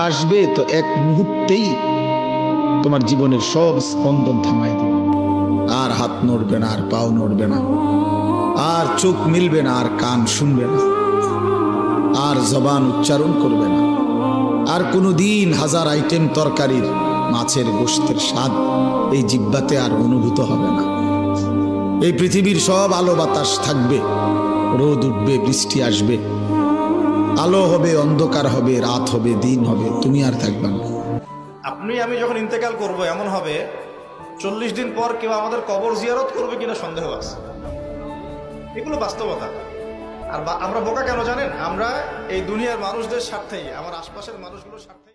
আসবে তো এক মুহূর্তেই তোমার জীবনের সব স্পন্দন থামাই দিবে। আর হাত নড়বে না, আর পাও নড়বে না, আর চোখ মিলবে না, আর কান শুনবে না, আর জবান উচ্চারণ করবে না, আর কোনো দিন হাজার আইটেম তরকারির মাছের গোশতের স্বাদ এই জিহ্বাতে আর অনুভূত হবে না। এই পৃথিবীর সব আলো বাতাস থাকবে, রোদ উঠবে, বৃষ্টি আসবে, আলো হবে, অন্ধকার হবে, রাত হবে, দিন হবে, তুমি আর থাকবে না। আপনি আমি যখন ইন্তেকাল করব এমন হবে 40 দিন পর কেউ আমাদের কবর জিয়ারত করবে কিনা সন্দেহ আছে। এগুলো বাস্তবতা। আর আমরা বোকা কেন জানেন? আমরা এই দুনিয়ার মানুষদের স্বার্থেই, আমার আশপাশের মানুষগুলোর স্বার্থেই